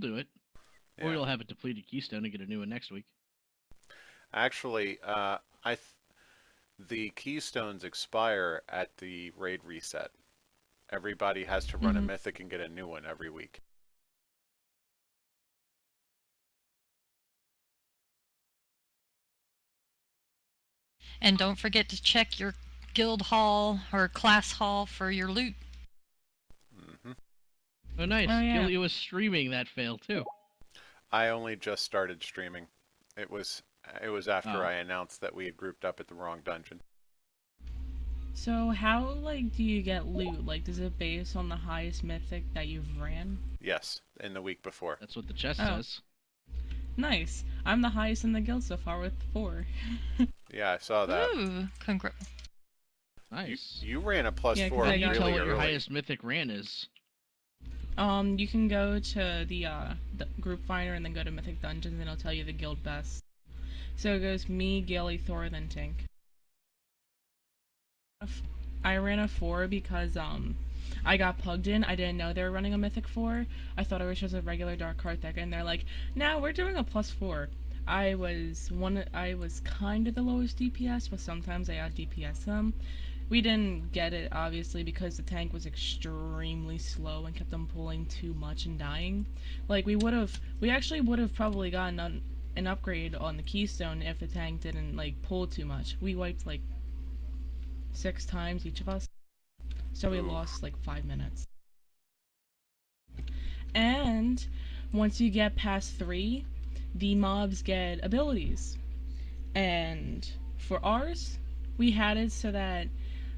do it. Yeah. Or you'll have a depleted keystone and get a new one next week. Actually, the keystones expire at the raid reset. Everybody has to run a mythic and get a new one every week. And don't forget to check your guild hall or class hall for your loot. Mm-hmm. Oh, nice. Oh, yeah. Gilly was streaming that fail, too. I only just started streaming. It was after Oh. I announced that we had grouped up at the wrong dungeon. So how, like, do you get loot? Like, is it based on the highest mythic that you've ran? Yes, in the week before. That's what the chest Oh. says. Nice. I'm the highest in the guild so far with 4. Yeah, I saw that. Ooh, congrats. Nice. You ran a plus Yeah, 'cause 4 I How do you got- tell really what your early. highest mythic ran is? You can go to the group finder and then go to Mythic Dungeons and it'll tell you the guild best. So it goes me, Gilly, Thor, then Tink. I ran a 4 because I got plugged in. I didn't know they were running a Mythic 4. I thought it was just a regular Dark Heart deck, and they're like, "Nah, we're doing a plus 4." I was kind of the lowest DPS, but sometimes I out DPS them. We didn't get it obviously because the tank was extremely slow and kept them pulling too much and dying. Like we actually would have probably gotten an upgrade on the keystone if the tank didn't like pull too much. We wiped like 6 times each of us, so we lost like 5 minutes. And once you get past 3, the mobs get abilities. And for ours, we had it so that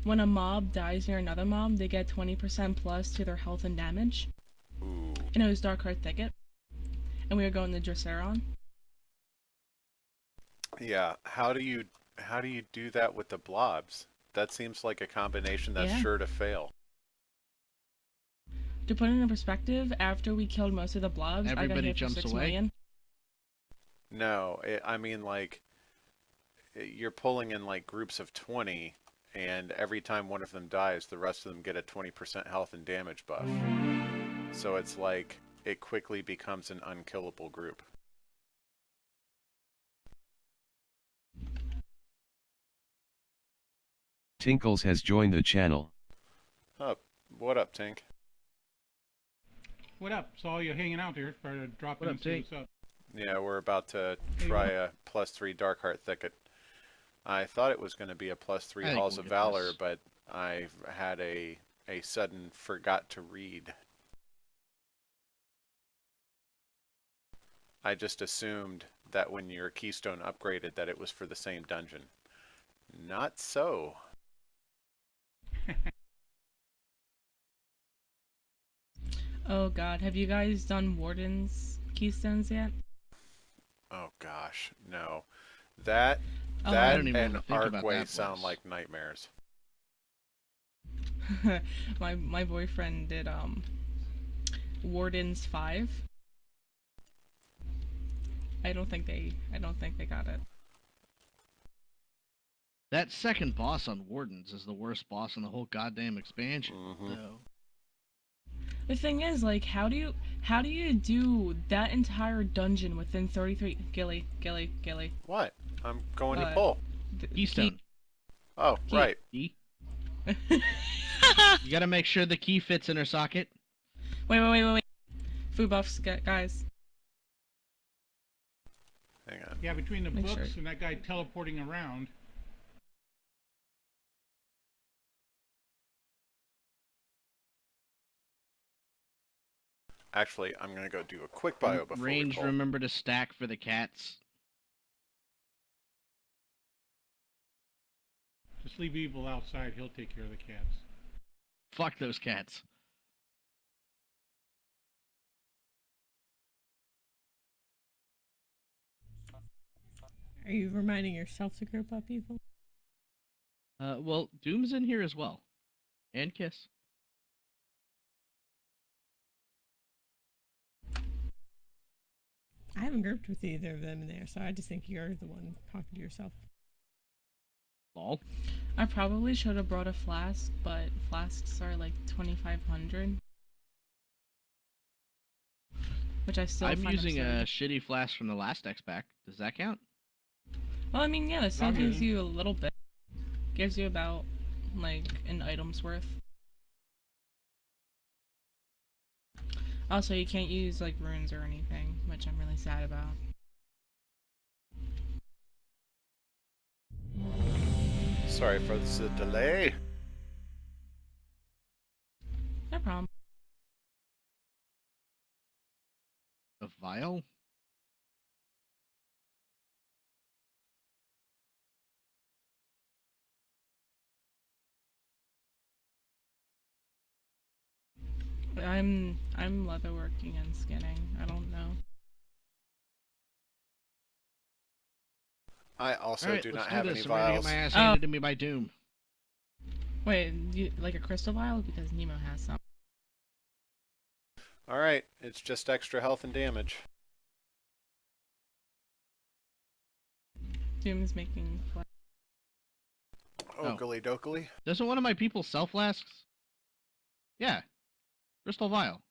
when a mob dies near another mob, they get 20% plus to their health and damage. Ooh. And it was Dark Heart Thicket. And we were going to Drossaron. Yeah, how do you do that with the blobs? That seems like a combination that's sure to fail. To put it in perspective, after we killed most of the blobs, Everybody I got hit jumps for 6 away. million. No, I mean like you're pulling in like groups of 20 and every time one of them dies, the rest of them get a 20% health and damage buff. So it's like it quickly becomes an unkillable group. Tinkles has joined the channel. Up. What up, Tink? What up? Saw you hanging out there. Started to drop in and see what's up. Yeah, we're about to try a +3 Dark Heart Thicket. I thought it was going to be a +3 Halls of Valor, but I had a sudden forgot to read. I just assumed that when your keystone upgraded that it was for the same dungeon. Not so. Oh god, have you guys done Warden's Keystones yet? Oh gosh, no. That Oh, and Arcway sound like nightmares. my boyfriend did Warden's 5. I don't think they got it. That second boss on Wardens is the worst boss in the whole goddamn expansion, though. The thing is, like, how do you do that entire dungeon within 33? Gilly. What? I'm going to pull. Keystone. Oh, Key. right. Key. You gotta make sure the key fits in her socket. Wait. Food buffs, guys. Hang on. Yeah, between the books and that guy teleporting around. Actually, I'm going to go do a quick bio before Range, we pull. remember to stack for the cats. Just leave Evil outside. He'll take care of the cats. Fuck those cats. Are you reminding yourself to group up, Evil? Well, Doom's in here as well. And Kiss. I haven't grouped with either of them in there, so I just think you're the one talking to yourself. Lol. I probably should have brought a flask, but flasks are like 2,500. which I still I'm find using a absurd. shitty flask from the last X pack. Does that count? Well, I mean, yeah, this still I'm gives using- you a little bit. Gives you about, like, an item's worth. Also, you can't use, like, runes or anything, which I'm really sad about. Sorry for the delay. No problem. A vial? I'm leatherworking and skinning. I don't know. I also Alright, do let's not do have this. any I'm ready to get vials. my ass Oh. handed to me by Doom. Wait, like a crystal vial? Because Nemo has some. Alright, it's just extra health and damage. Doom's making flash. Oh. Oakley dokley. Doesn't one of my people sell flasks? Yeah. Crystal vial.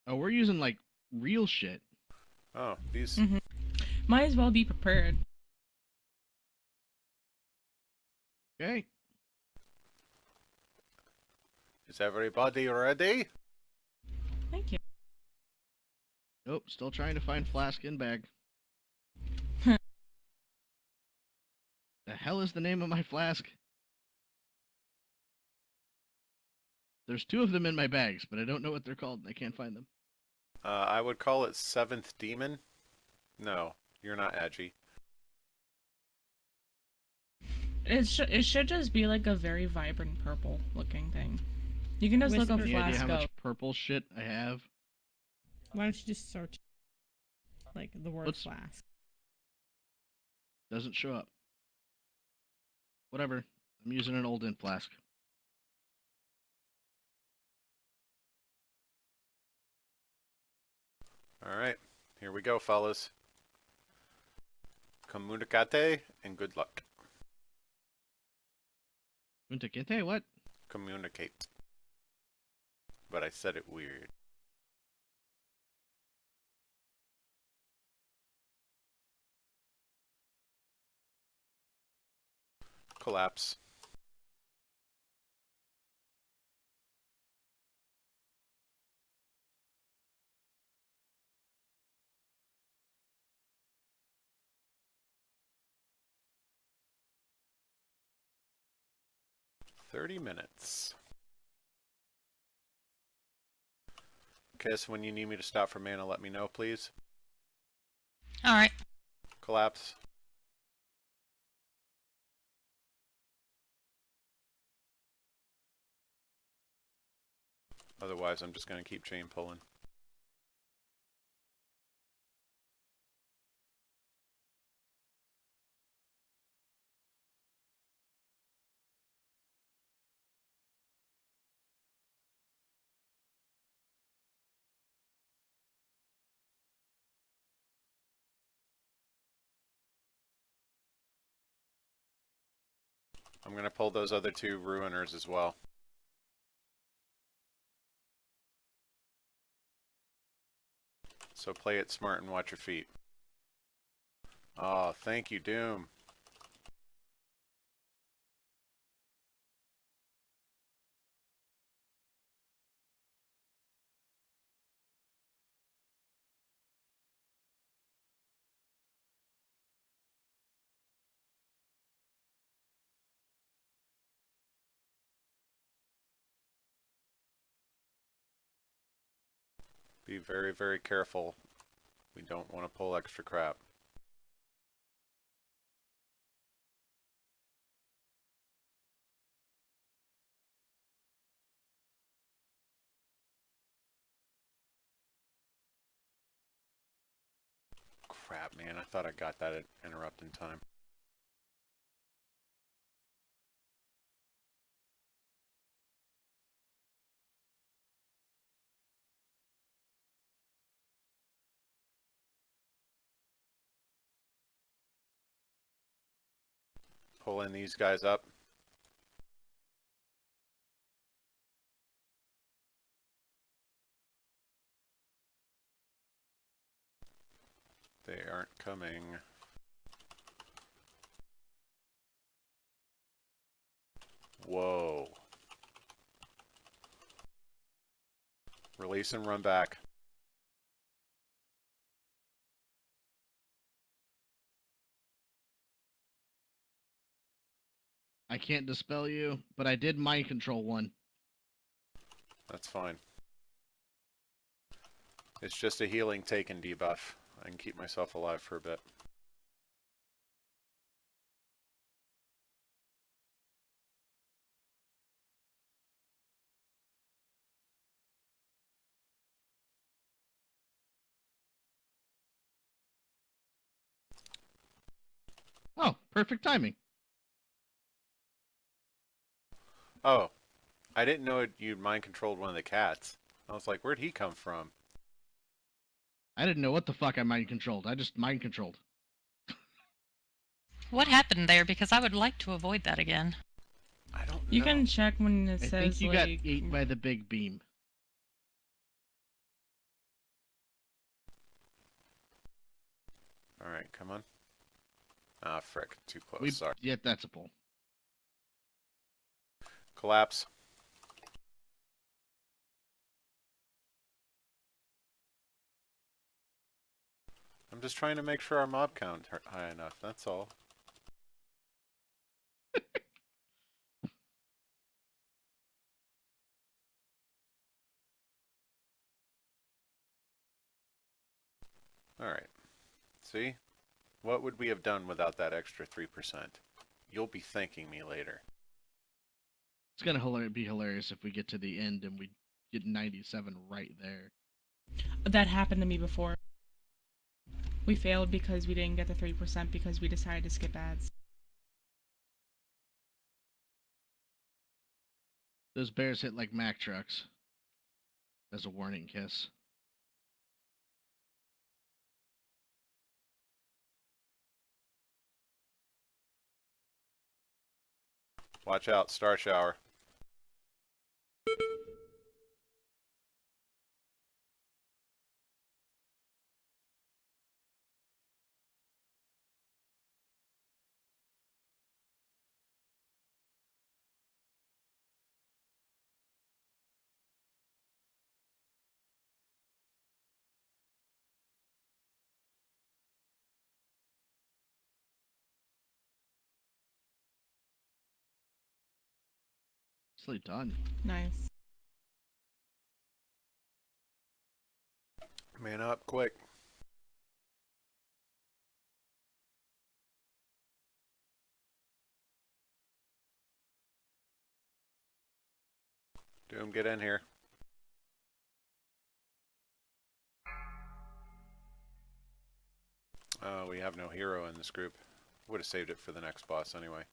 Oh, we're using, like, real shit. Oh, these... Mm-hmm. Might as well be prepared. Okay. Is everybody ready? Thank you. Nope, still trying to find flask in bag. The hell is the name of my flask? There's 2 of them in my bags, but I don't know what they're called and I can't find them. I would call it Seventh Demon. No, you're not edgy. It should just be like a very vibrant purple looking thing. You can just look up Whisper. Any idea flask how up. much purple shit I have? Why don't you just search, like, the word What's- flask? Doesn't show up. Whatever. I'm using an old int flask. Alright, here we go, fellas. Communicate and good luck. Untakente, what? Communicate. But I said it weird. Collapse. $30. Okay, so when you need me to stop for mana, let me know, please. Alright. Collapse. Otherwise, I'm just going to keep chain pulling. I'm going to pull those other 2 Ruiners as well. So play it smart and watch your feet. Oh, thank you, Doom. Be very, very careful. We don't want to pull extra crap. Crap, man. I thought I got that interrupt in time. pulling these guys up. They aren't coming. Whoa. Release and run back. I can't dispel you, but I did mind control one. That's fine. It's just a healing taken debuff. I can keep myself alive for a bit. Oh, perfect timing. Oh, I didn't know you'd mind controlled one of the cats. I was like, where'd he come from? I didn't know what the fuck I mind controlled. I just mind controlled. What happened there? Because I would like to avoid that again. I don't know. You can check when it I says think you like. got eaten by the big beam. Alright, come on. Ah, frick. Too close. We, Sorry. yeah, that's a pull. Collapse. I'm just trying to make sure our mob count high enough, that's all. Alright. See? What would we have done without that extra 3%? You'll be thanking me later. It's gonna be hilarious if we get to the end and we get 97 right there. That happened to me before. We failed because we didn't get the 3% because we decided to skip ads. Those bears hit like Mack trucks. As a warning kiss. Watch out, star shower. Nicely done. Nice. Man up, quick. Doom, get in here. We have no hero in this group. Would have saved it for the next boss anyway.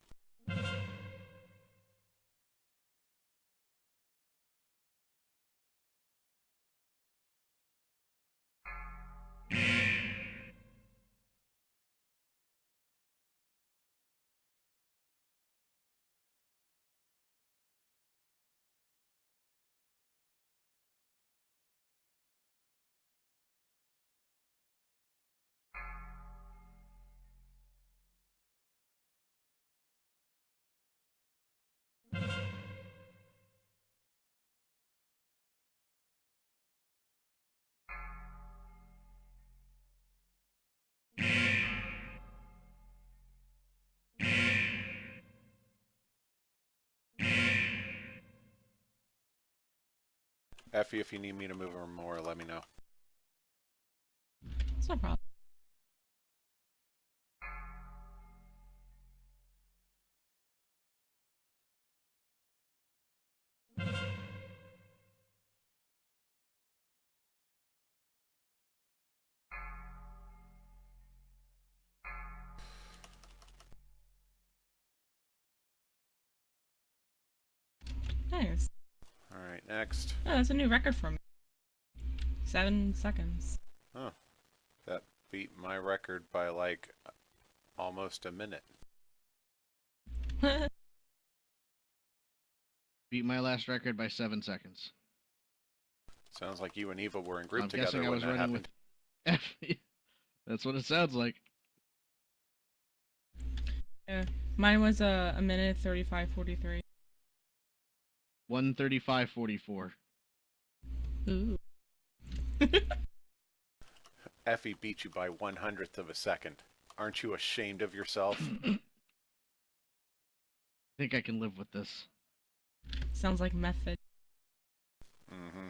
Effie, if you need me to move her more, let me know. It's no problem. Nice. Alright, next. Oh, that's a new record for me. 7 seconds. Oh, that beat my record by like almost a minute. Beat my last record by 7 seconds. Sounds like you and Eva were in group I'm together guessing I when was that running happened. with F. That's what it sounds like. Yeah. Mine was a minute 35:43. 1:35:44. Ooh. Effie beat you by 1/100th of a second. Aren't you ashamed of yourself? I think I can live with this. Sounds like method. Mm-hmm.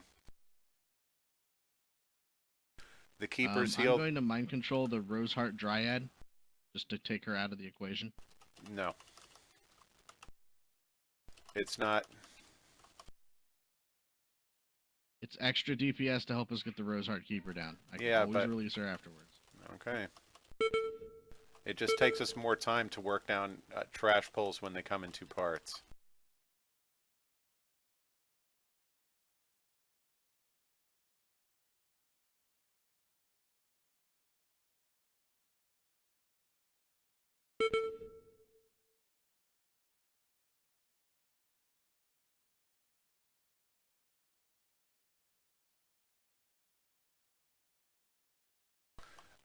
The Keeper's I'm healed. going to mind control the Roseheart Dryad, just to take her out of the equation. No. It's not. It's extra DPS to help us get the Roseheart Keeper down. I can Yeah, always but... release her afterwards. Okay. It just takes us more time to work down trash pulls when they come in 2 parts.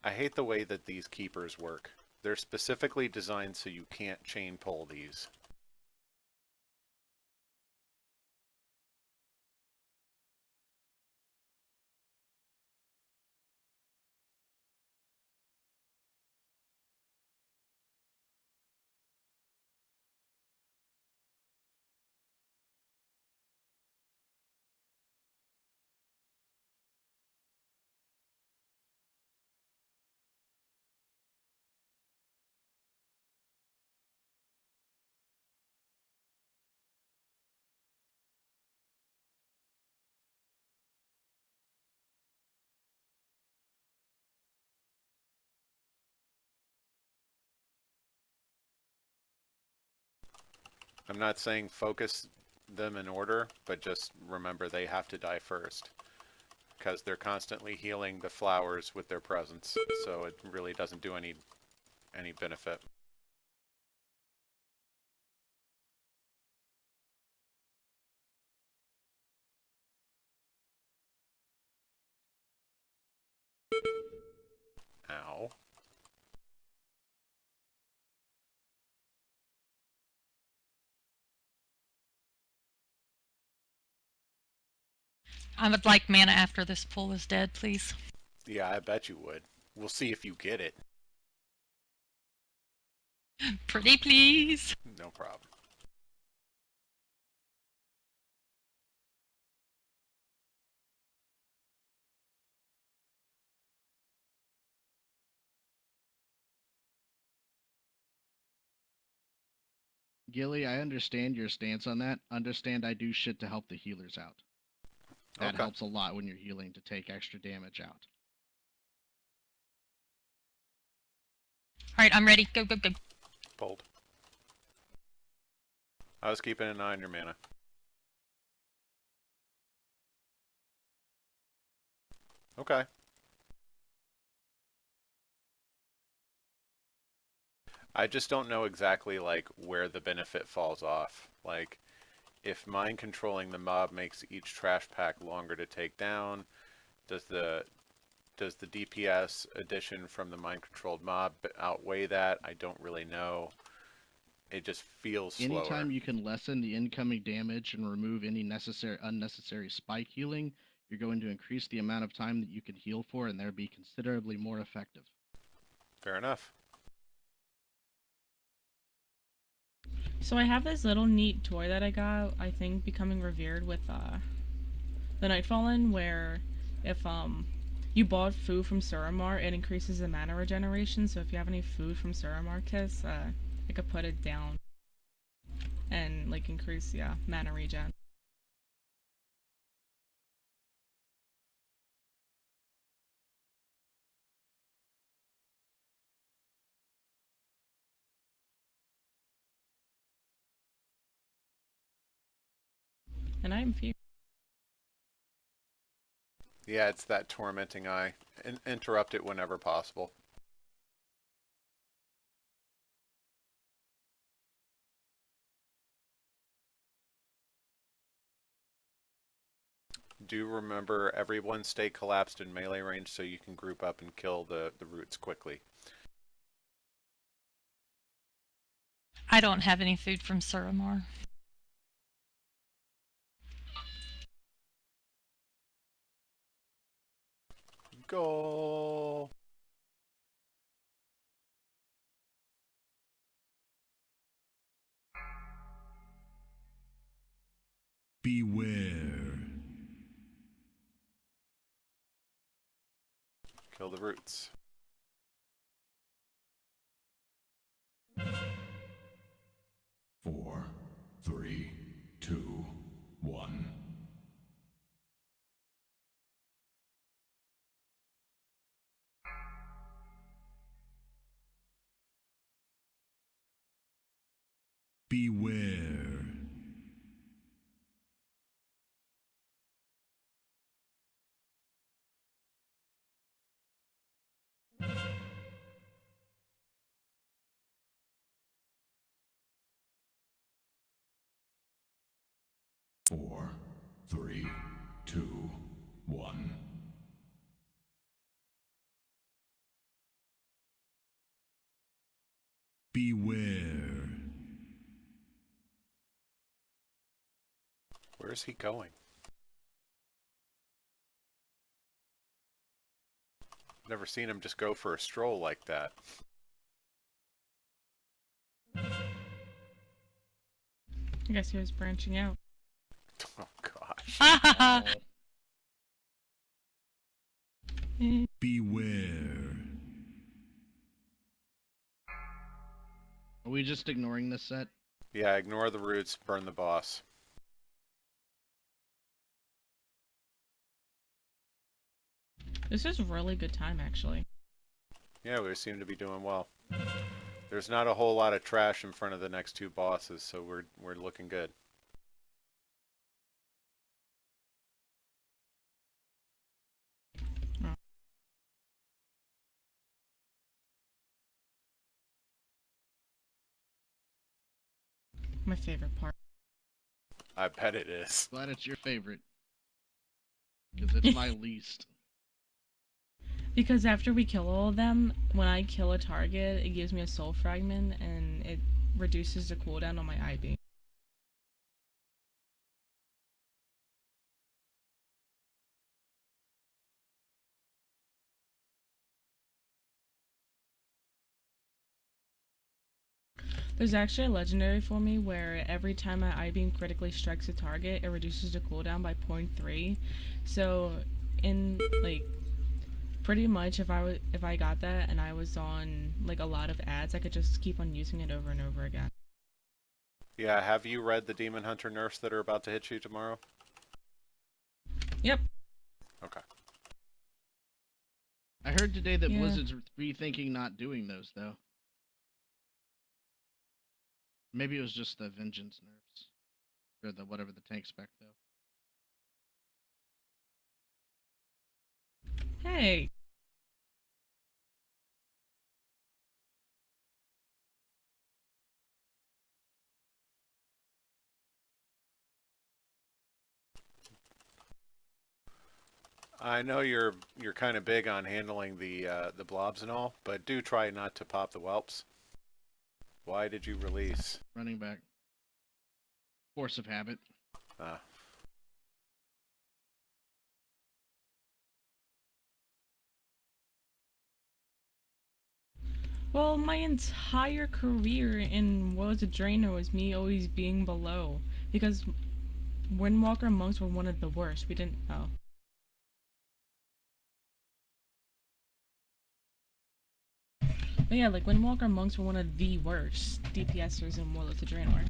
I hate the way that these keepers work. They're specifically designed so you can't chain pull these. I'm not saying focus them in order, but just remember they have to die first. Because they're constantly healing the flowers with their presence, so it really doesn't do any benefit. Ow. I would like mana after this pull is dead, please. Yeah, I bet you would. We'll see if you get it. Pretty please. No problem. Gilly, I understand your stance on that. Understand I do shit to help the healers out. That Okay. helps a lot when you're healing to take extra damage out. Alright, I'm ready. Go, go, go. Bold. I was keeping an eye on your mana. Okay. I just don't know exactly, like, where the benefit falls off. Like, if mind controlling the mob makes each trash pack longer to take down, does the DPS addition from the mind controlled mob outweigh that? I don't really know. It just feels slower. Anytime you can lessen the incoming damage and remove any unnecessary spike healing, you're going to increase the amount of time that you can heal for, and they'll be considerably more effective. Fair enough. So I have this little neat toy that I got, I think, becoming revered with the Nightfallen, where if you bought food from Suramar, it increases the mana regeneration. So if you have any food from Suramar Kiss, I could put it down and like increase mana regen. And I'm few. Yeah, it's that tormenting eye. Interrupt it whenever possible. do remember everyone stay collapsed in melee range so you can group up and kill the roots quickly. I don't have any food from Suramar. Go. Beware. Kill the roots. Four, three, two, one. Beware. Four, three, two, one. Beware. Where is he going? Never seen him just go for a stroll like that. I guess he was branching out. Oh gosh. Oh, Beware. are we just ignoring this set? Yeah, ignore the roots, burn the boss. This is really good time, actually. Yeah, we seem to be doing well. There's not a whole lot of trash in front of the next two bosses, so we're looking good. Oh. My favorite part. I bet it is. Glad it's your favorite. Because it's my least. Because after we kill all of them, when I kill a target, it gives me a soul fragment, and it reduces the cooldown on my IB. There's actually a legendary for me where every time my I-beam critically strikes a target, it reduces the cooldown by 0.3. So, in like pretty much, if I got that and I was on like a lot of ads, I could just keep on using it over and over again. Yeah, have you read the Demon Hunter nerfs that are about to hit you tomorrow? Yep. Okay. I heard today that Yeah. Blizzard's rethinking not doing those, though. Maybe it was just the Vengeance nerfs. Or the whatever the tank spec, though. Hey. I know you're kind of big on handling the blobs and all, but do try not to pop the whelps. Why did you release? Running back. Force of habit. Ah. Well, my entire career in Worlds of Draenor was me always being below. Because Windwalker monks were one of the worst. We didn't know. But yeah, like Windwalker monks were one of the worst DPSers in Worlds of Draenor.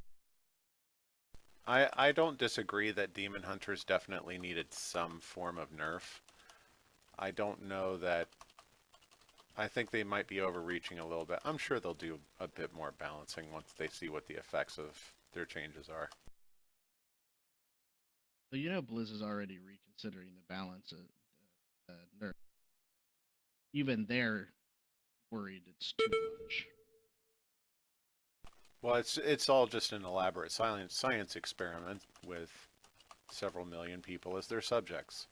I don't disagree that Demon Hunters definitely needed some form of nerf. I don't know that... I think they might be overreaching a little bit. I'm sure they'll do a bit more balancing once they see what the effects of their changes are. So you know Blizz is already reconsidering the balance of nerf. Even they're worried it's too much. Well, it's all just an elaborate science experiment with several million people as their subjects.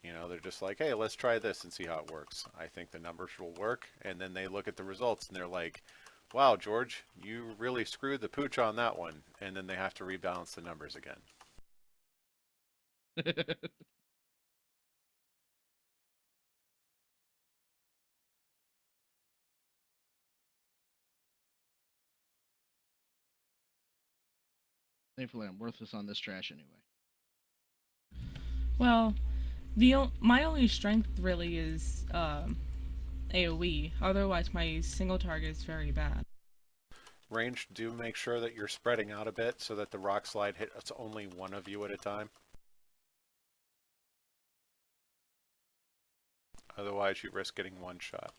You know, they're just like, hey, let's try this and see how it works. I think the numbers will work. And then they look at the results and they're like, wow, George, you really screwed the pooch on that one. And then they have to rebalance the numbers again. Thankfully, I'm worthless on this trash anyway. Well, my only strength really is AoE. Otherwise, my single target is very bad. Range, do make sure that you're spreading out a bit so that the rock slide hits only one of you at a time. Otherwise, you risk getting one shot.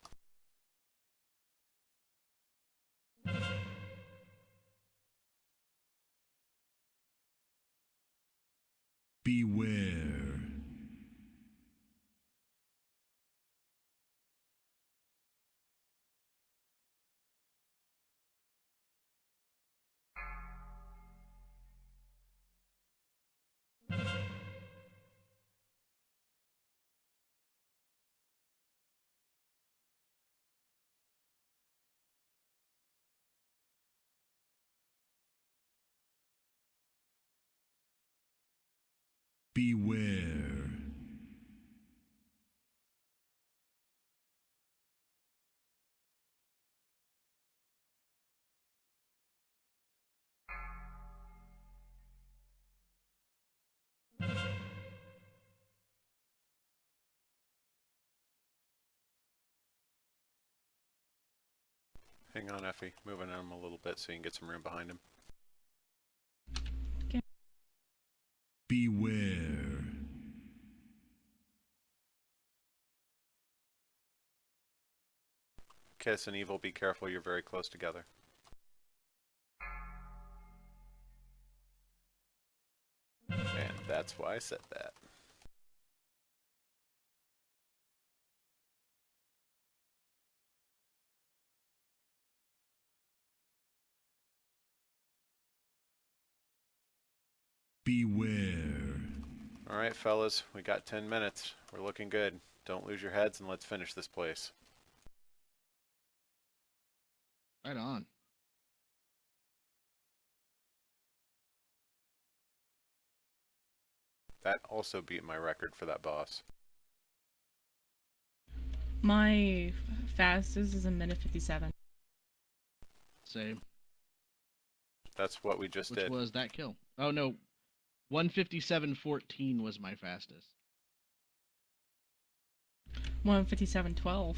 Beware. Beware. Hang on, Effie. Moving him a little bit so you can get some room behind him. Okay. Beware. Kiss and Evil, be careful, you're very close together. And that's why I said that. Beware. Alright, fellas, we got 10 minutes. We're looking good. Don't lose your heads and let's finish this place. Right on. That also beat my record for that boss. My fastest is a minute 57. Same. That's what we just Which did. was that kill? Oh no, 157.14 was my fastest. 157.12.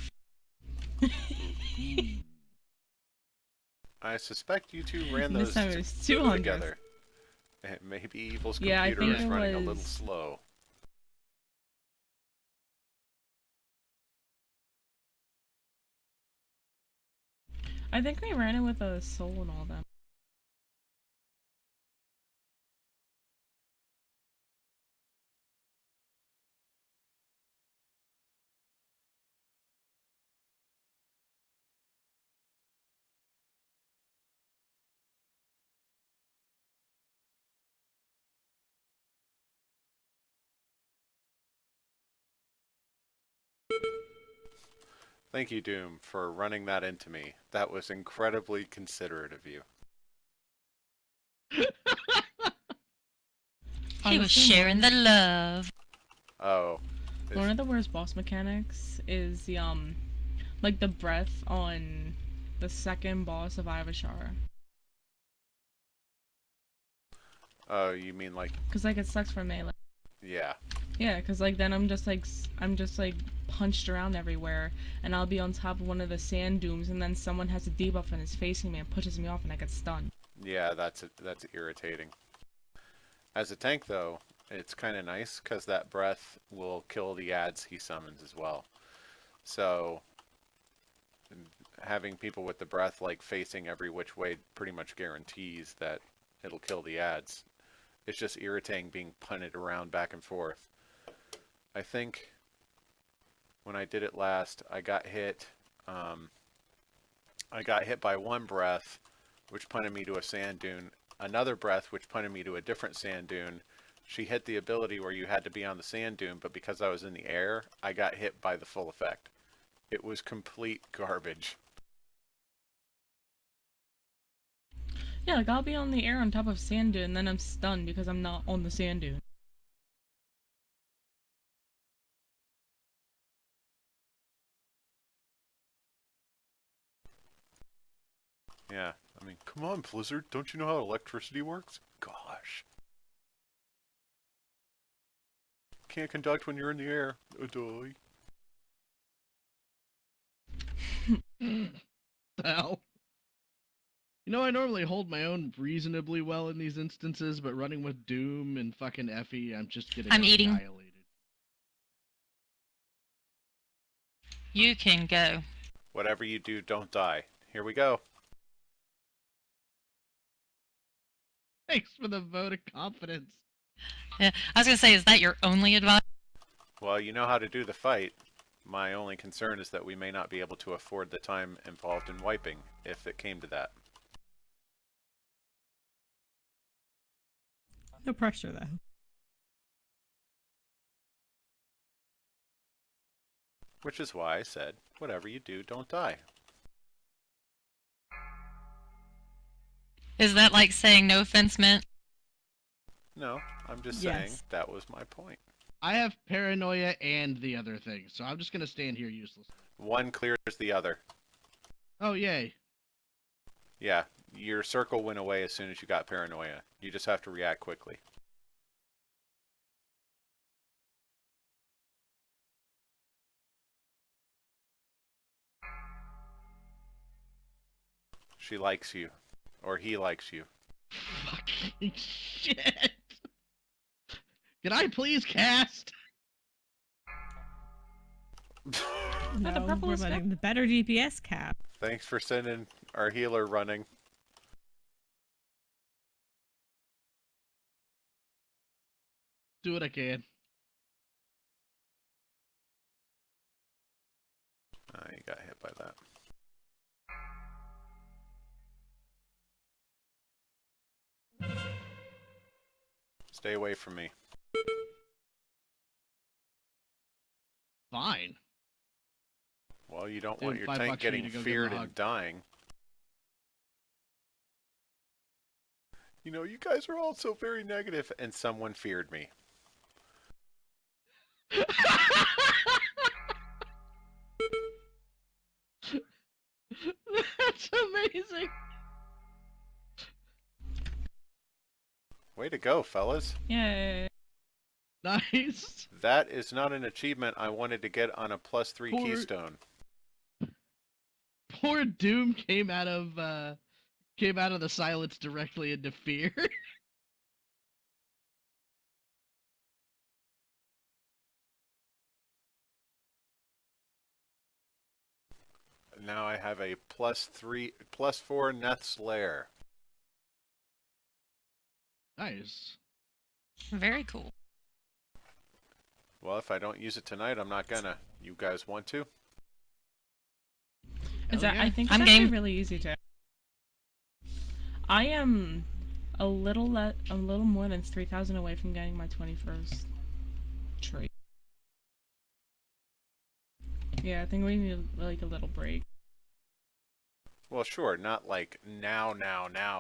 I suspect you two ran This those time it was two 200. together. And maybe Evil's Yeah, I computer think is it running a little was- slow. I think we ran it with a soul and all that. Thank you, Doom, for running that into me. That was incredibly considerate of you. He was Honestly, sharing the love. Oh. One of the worst boss mechanics is the like the breath on the second boss of Ivashar. Oh, you mean like... Cause like it sucks for melee. Yeah. Yeah, cause like then I'm just like punched around everywhere, and I'll be on top of one of the sand dunes, and then someone has a debuff and is facing me and pushes me off, and I get stunned. Yeah, that's irritating. As a tank, though, it's kind of nice because that breath will kill the ads he summons as well. So having people with the breath like facing every which way pretty much guarantees that it'll kill the ads. It's just irritating being punted around back and forth. I think when I did it last, I got hit. I got hit by one breath, which punted me to a sand dune. Another breath, which punted me to a different sand dune. She hit the ability where you had to be on the sand dune, but because I was in the air, I got hit by the full effect. It was complete garbage. Yeah, like I'll be on the air on top of sand dune, and then I'm stunned because I'm not on the sand dune. Yeah, I mean, come on, Blizzard, don't you know how electricity works? Gosh. Can't conduct when you're in the air. Adoy. The hell? You know, I normally hold my own reasonably well in these instances, but running with Doom and fucking Effie, I'm just getting I'm eating. annihilated. You can go. Whatever you do, don't die. Here we go. Thanks for the vote of confidence. Yeah, I was gonna say, is that your only advice? Well, you know how to do the fight. My only concern is that we may not be able to afford the time involved in wiping, if it came to that. No pressure, though. Which is why I said, whatever you do, don't die. Is that like saying no offense meant? No, I'm just Yes. saying that was my point. I have paranoia and the other thing, so I'm just gonna stand here useless. One clears the other. Oh, yay. Yeah, your circle went away as soon as you got paranoia. You just have to react quickly. She likes you. Or he likes you. Fucking shit. Can I please cast? No, the purple we're is letting the better DPS cap. Thanks for sending our healer running. Do what I can. You got hit by that. Stay away from me. Fine. Well, you don't Dude, want your $5 tank for you getting to go give him a feared hug. and dying. You know, you guys are all so very negative, and someone feared me. That's amazing. Way to go, fellas. Yay. Nice. That is not an achievement I wanted to get on a +3 Poor- keystone. Poor Doom came out of the silence directly into fear. Now I have a +4 Neth's Lair. Nice. Very cool. Well, if I don't use it tonight, I'm not gonna. You guys want to? Is Hell that, yeah. I think it's I'm actually game. really easy to. I am a little more than 3,000 away from getting my 21st trait. Yeah, I think we need like a little break. Well, sure, not like now,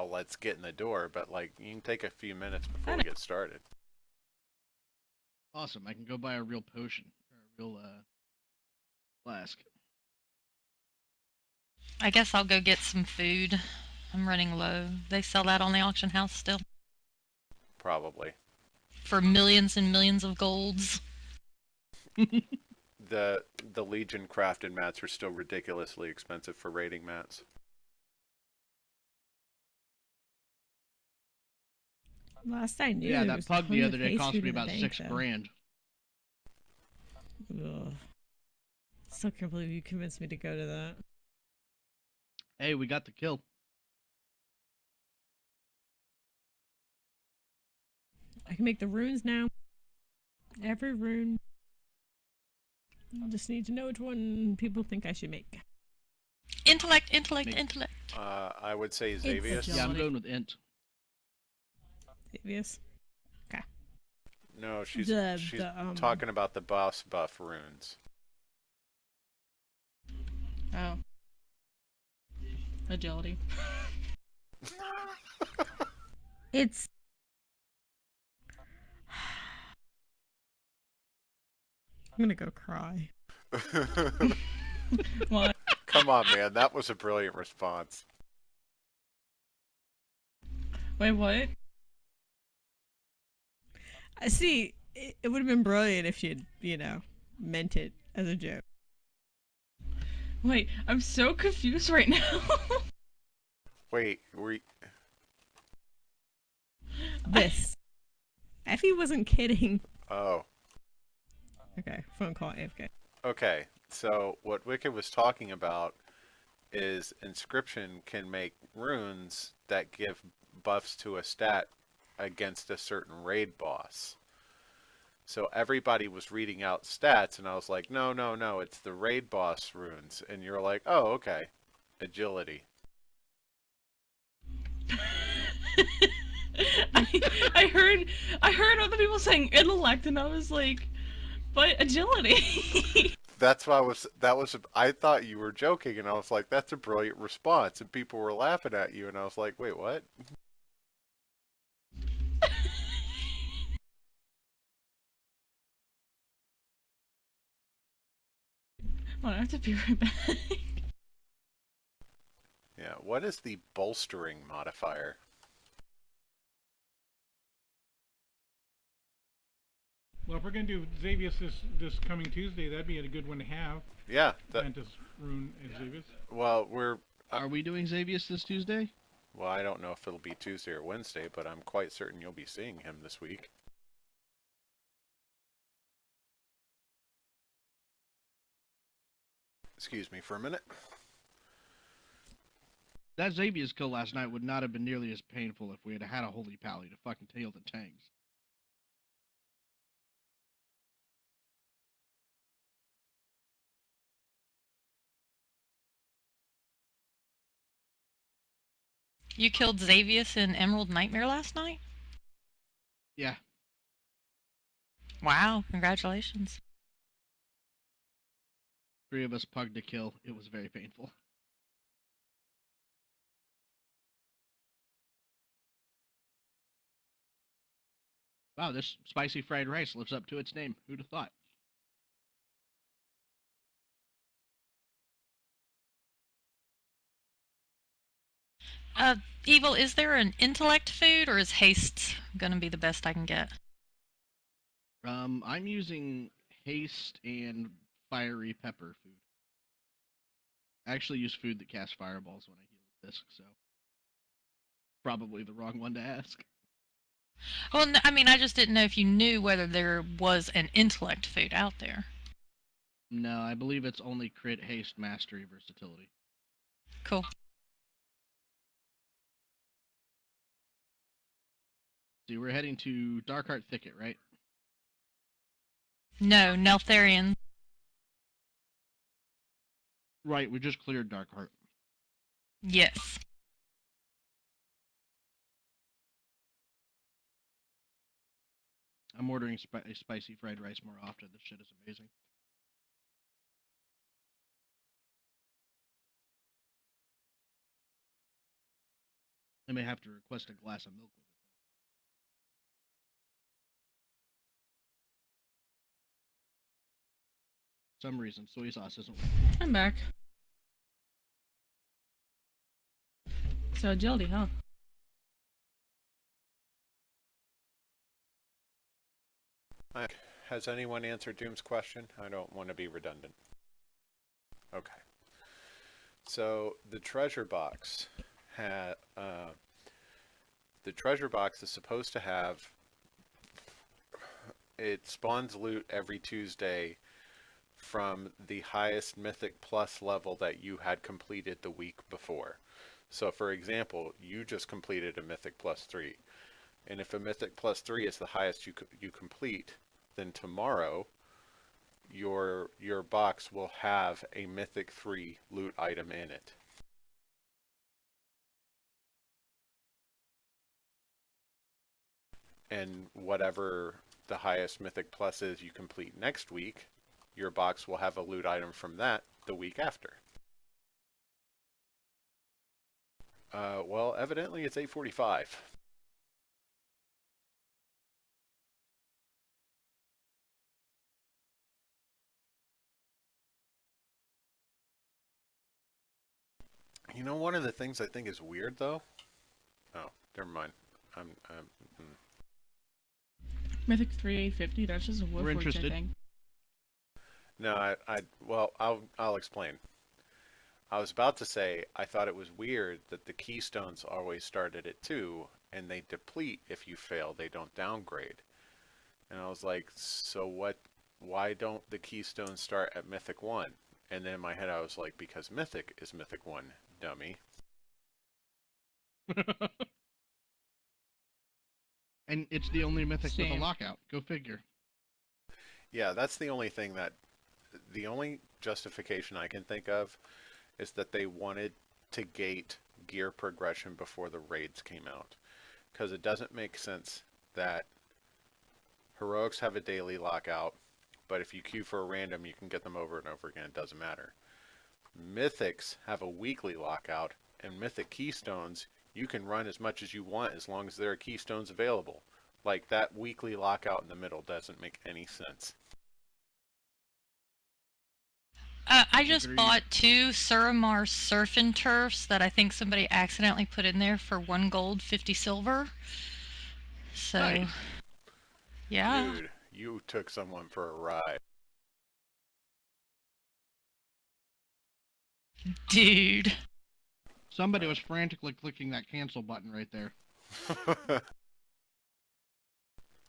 let's get in the door, but like you can take a few minutes before we get started. Awesome. I can go buy a real potion or a real flask. I guess I'll go get some food. I'm running low. They sell that on the auction house still Probably. for millions and millions of golds. The Legion crafted mats are still ridiculously expensive for raiding mats. Last I knew, Yeah, there that was pug the plenty other of day cost pastry me in the about bank, $6 though. grand. Ugh. Still can't believe you convinced me to go to that. Hey, we got the kill. I can make the runes now. Every rune. Just need to know which one people think I should make. Intellect. Make- I would say Xavius. Agility. Yeah, I'm going with int. Obvious. Okay. No, she's The talking about the boss buff runes. Oh. Agility. It's I'm gonna go cry. What? Come on, man. That was a brilliant response. Wait, what? I see. It would have been brilliant if she'd, meant it as a joke. Wait, I'm so confused right now. Wait, This. Effie wasn't kidding. Oh, Okay, phone call AFK. okay. So what Wicked was talking about is Inscription can make runes that give buffs to a stat against a certain raid boss. So everybody was reading out stats, and I was like, no, no, no, it's the raid boss runes. And you're like, oh, okay. Agility. I heard other people saying intellect, and I was like, but agility. That's why I thought you were joking, and I was like, that's a brilliant response. And people were laughing at you, and I was like, wait, what? Well, I have to be right back. Yeah, what is the bolstering modifier? Well, if we're gonna do Xavius this coming Tuesday, that'd be a good one to have. Yeah, Mantis Rune and Xavius. well, Are we doing Xavius this Tuesday? well, I don't know if it'll be Tuesday or Wednesday, but I'm quite certain you'll be seeing him this week. Excuse me for a minute. That Xavius kill last night would not have been nearly as painful if we had had a Holy Pally to fucking tail the tanks. You killed Xavius in Emerald Nightmare last night? Yeah. Wow, congratulations. 3 of us pugged a kill. It was very painful. Wow, this spicy fried rice lives up to its name. Who'd have thought? Evil, is there an intellect food, or is haste gonna be the best I can get? I'm using haste and fiery pepper food. I actually use food that casts fireballs when I heal the disc, so probably the wrong one to ask. Well, no, I mean, I just didn't know if you knew whether there was an intellect food out there. No, I believe it's only crit, haste, mastery, versatility. Cool. See, we're heading to Darkheart Thicket, right? No, Neltharion. Right, we just cleared Darkheart. Yes. I'm ordering spicy fried rice more often. This shit is amazing. I may have to request a glass of milk with it. For some reason, soy sauce isn't working. I'm back. So agility, huh? Has anyone answered Doom's question? I don't want to be redundant. Okay. So the treasure box is supposed to have, it spawns loot every Tuesday from the highest Mythic Plus level that you had completed the week before. So for example, you just completed a Mythic Plus 3. And if a Mythic Plus 3 is the highest you complete, then tomorrow your box will have a Mythic 3 loot item in it. And whatever the highest Mythic Plus is you complete next week, your box will have a loot item from that the week after. Well, evidently it's 8:45. You know, one of the things I think is weird, though? Oh, never mind. Mythic 3 850. That's just a We're Warforged, I interested. think. No, well, I'll explain. I was about to say I thought it was weird that the keystones always started at 2, and they deplete if you fail. They don't downgrade. And I was like, so what? Why don't the keystones start at Mythic 1? And then in my head I was like, because Mythic is Mythic 1, dummy. And it's the only mythic with a Same. lockout. Go figure. Yeah, that's the only thing the only justification I can think of is that they wanted to gate gear progression before the raids came out. Because it doesn't make sense that heroics have a daily lockout, but if you queue for a random, you can get them over and over again. It doesn't matter. Mythics have a weekly lockout, and mythic keystones, you can run as much as you want as long as there are keystones available. Like, that weekly lockout in the middle doesn't make any sense. I just Agreed. bought 2 Suramar Surf and Turfs that I think somebody accidentally put in there for 1 gold, 50 silver. So, Nice. yeah. Dude, you took someone for a ride. Dude. Somebody was frantically clicking that cancel button right there.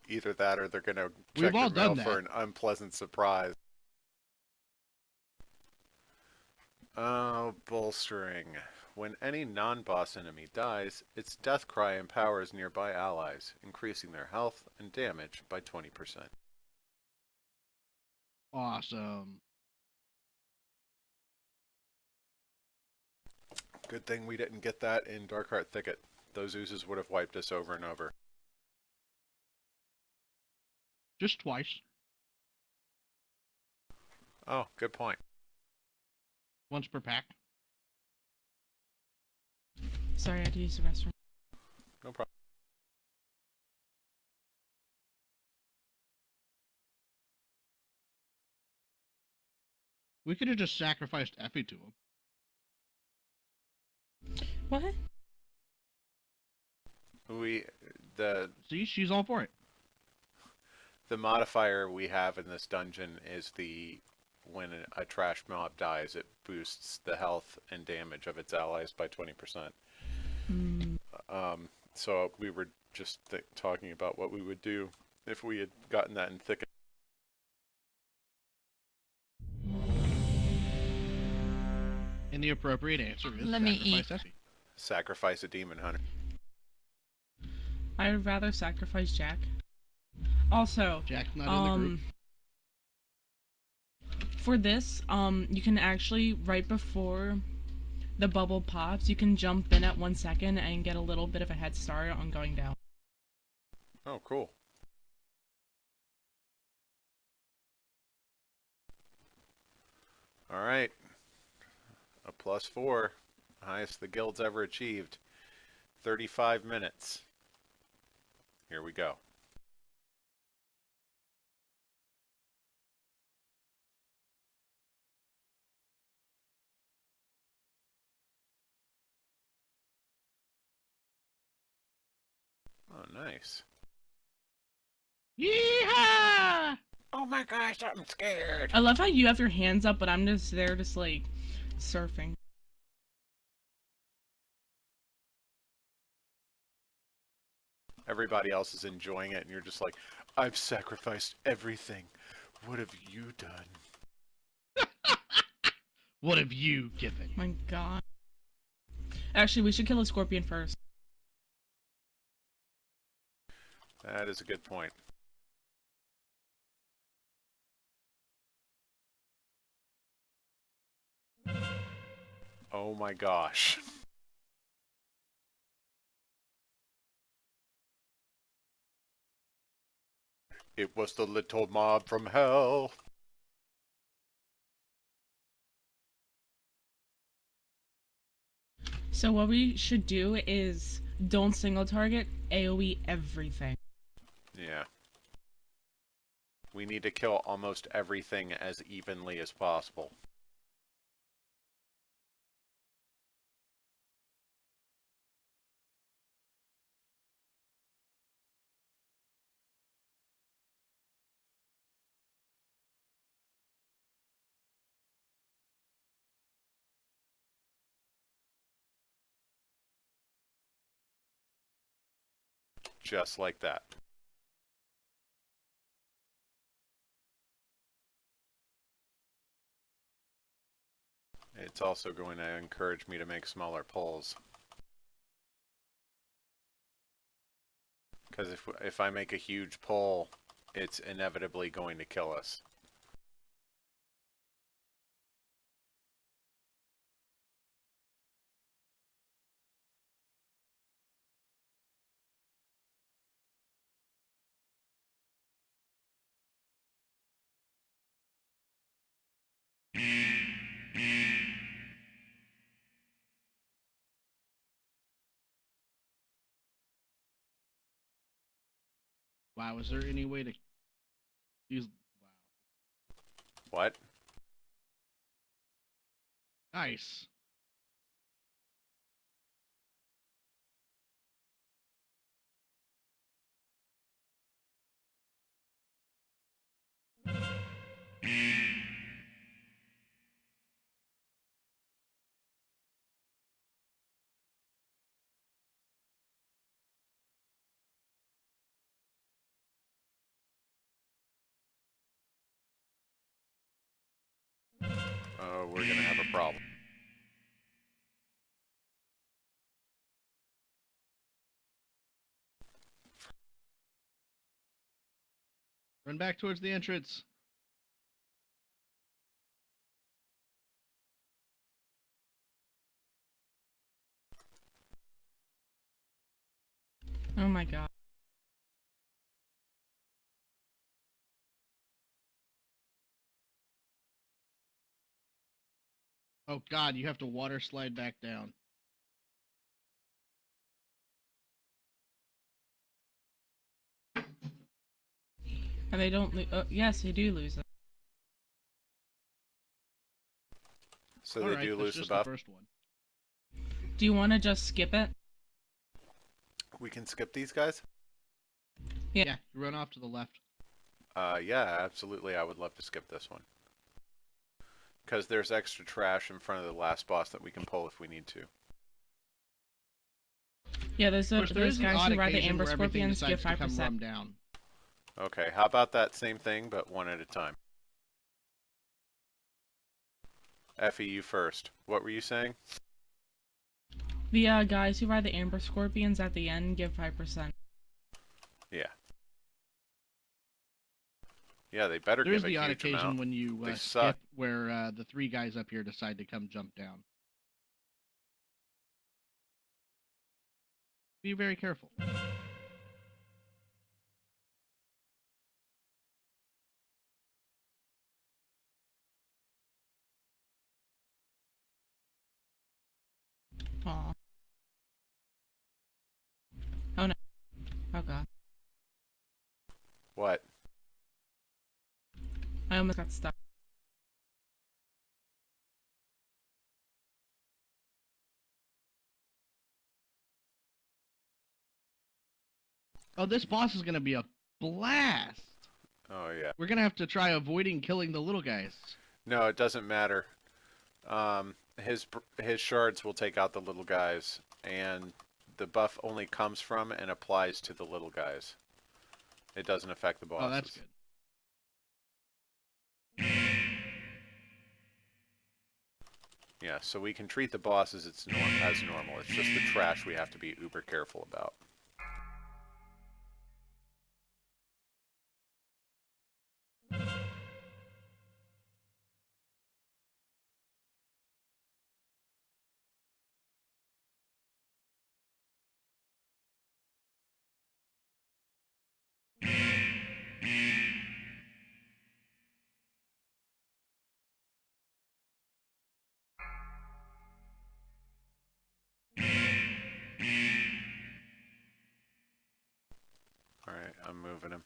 Either that or they're going to We've check all their mail done for that. an unpleasant surprise. Oh, bolstering. When any non-boss enemy dies, its death cry empowers nearby allies, increasing their health and damage by 20%. Awesome. Good thing we didn't get that in Darkheart Thicket. Those oozes would have wiped us over and over. Just twice. Oh, good point. Once per pack. Sorry, I had to use the restroom. No problem. We could have just sacrificed Effie to him. What? See, she's all for it. The modifier we have in this dungeon is when a trash mob dies, it boosts the health and damage of its allies by 20%. So we were just talking about what we would do if we had gotten that in Thicket. And the appropriate answer is Let me sacrifice eat. Effie. Sacrifice a demon hunter. I would rather sacrifice Jack. Also, Jack's not in the group. for this, you can actually, right before the bubble pops, you can jump in at 1 second and get a little bit of a head start on going down. Oh, cool. All right. A +4. Highest the guild's ever achieved. 35 minutes. Here we go. Oh, nice. Yeehaw! Oh my gosh, I'm scared. I love how you have your hands up, but I'm just there just like surfing. Everybody else is enjoying it, and you're just like, I've sacrificed everything. What have you done? What have you given? My god. Actually, we should kill a scorpion first. That is a good point. Oh my gosh. It was the little mob from hell. So what we should do is don't single target, AoE everything. Yeah. We need to kill almost everything as evenly as possible. Just like that. It's also going to encourage me to make smaller pulls. Because if I make a huge pull, it's inevitably going to kill us. Wow, is there any way to use... Wow. What? Nice. Oh, we're going to have a problem. Run back towards the entrance. Oh my god. Oh god, you have to water slide back down. And they don't yes, you do lose it. So they Alright, do that's lose the just buff. the first one. Do you want to just skip it? We can skip these guys? Yeah, you run off to the left. Yeah, absolutely. I would love to skip this one. Because there's extra trash in front of the last boss that we can pull if we need to. Yeah, there's Of course, there those is an guys odd who ride the occasion Amber where everything Scorpions get decides to come 5%. rum down. Okay, how about that same thing, but one at a time? Effie, you first. What were you saying? The guys who ride the Amber Scorpions at the end give 5%. Yeah. Yeah, they better There's give a the odd huge occasion amount. when you They skip suck. where the three guys up here decide to come jump down. Be very careful. Aw. Oh no. Oh god. What? I almost got stuck. Oh, this boss is going to be a blast. Oh, yeah. We're going to have to try avoiding killing the little guys. No, it doesn't matter. His shards will take out the little guys, and the buff only comes from and applies to the little guys. It doesn't affect the bosses. Oh, that's good. Yeah, so we can treat the bosses as normal. It's just the trash we have to be uber careful about. I'm moving him.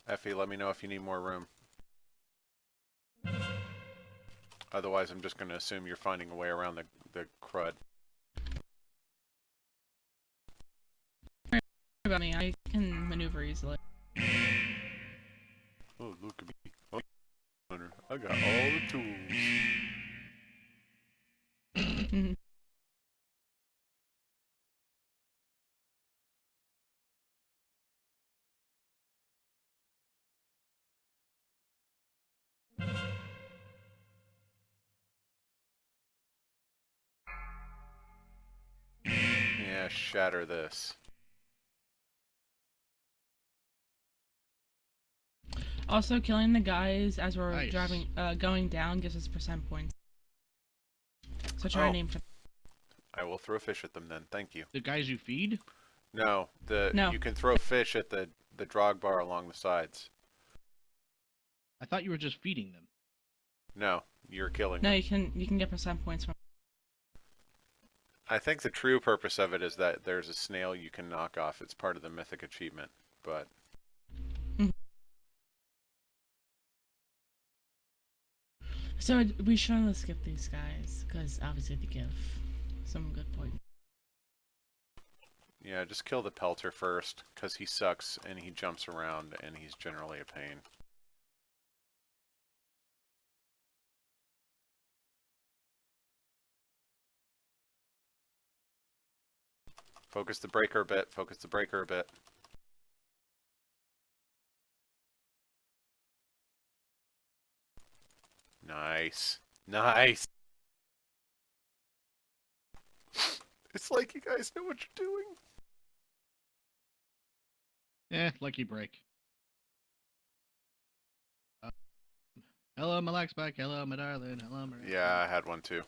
Effie, let me know if you need more room. Otherwise, I'm just going to assume you're finding a way around the crud. About me, I can maneuver easily. Oh, look at me. Oh, I got all the tools. Yeah, shatter this. Also, killing the guys as we're Nice. driving, going down gives us percent points. So try and aim for. I will throw fish at them then. Thank you. The guys you feed? No, No. you can throw fish at the drog bar along the sides. I thought you were just feeding them. No, you're killing No, them. you can get percent points from. I think the true purpose of it is that there's a snail you can knock off. It's part of the mythic achievement, but So we shouldn't skip these guys because obviously they give some good points. yeah, just kill the pelter first because he sucks and he jumps around and he's generally a pain. Focus the breaker a bit. Focus the breaker a bit. Nice. Nice. It's like you guys know what you're doing. Lucky break. Hello, my lax back. Hello, my darling. Hello, my... Yeah, I had one too.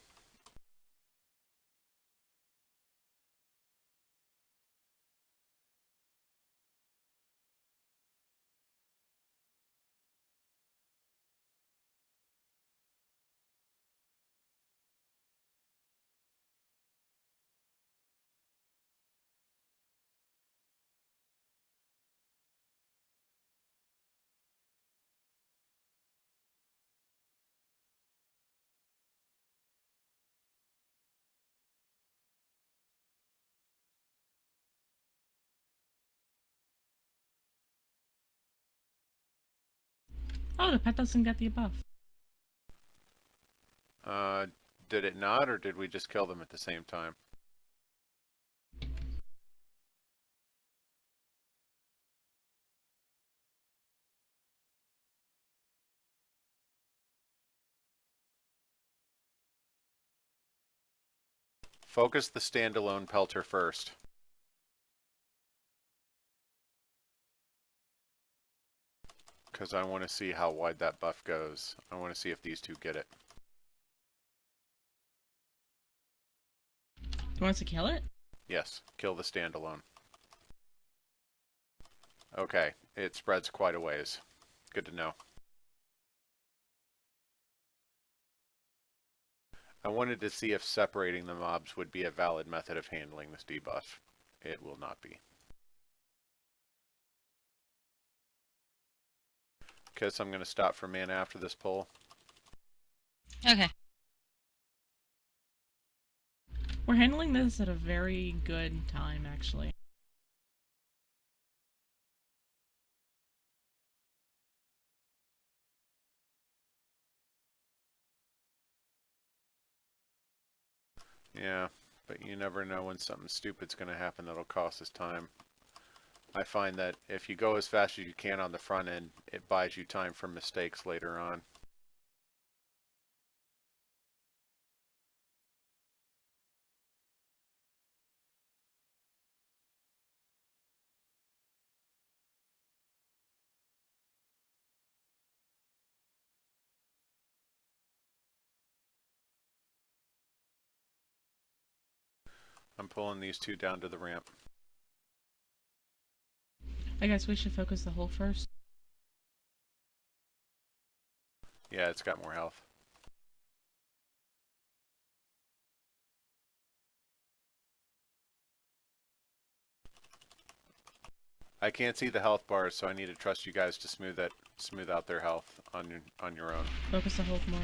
Oh, the pet doesn't get the buff. Did it not, or did we just kill them at the same time? Focus the standalone pelter first. Because I want to see how wide that buff goes. I want to see if these two get it. Do you want us to kill it? Yes, kill the standalone. Okay, it spreads quite a ways. Good to know. I wanted to see if separating the mobs would be a valid method of handling this debuff. It will not be. Okay, so I'm going to stop for mana after this pull. Okay. We're handling this at a very good time, actually. Yeah, but you never know when something stupid's going to happen that'll cost us time. I find that if you go as fast as you can on the front end, it buys you time for mistakes later on. I'm pulling these two down to the ramp. I guess we should focus the hole first. Yeah, it's got more health. I can't see the health bars, so I need to trust you guys to smooth out their health on your own. Focus the hole more.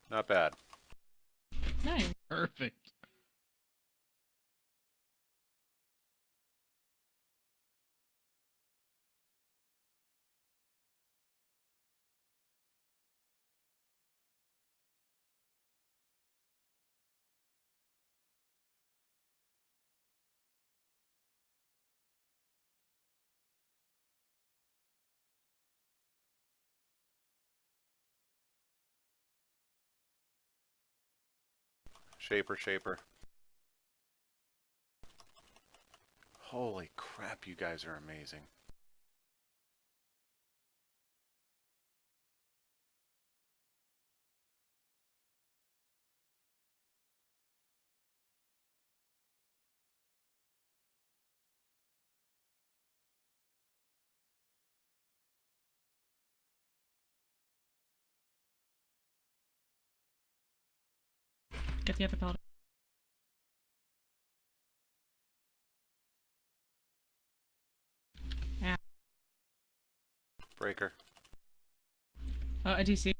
Not bad. Nice. Perfect. Shaper. Holy crap, you guys are amazing. Get the other pellet. Yeah. Breaker. A DC.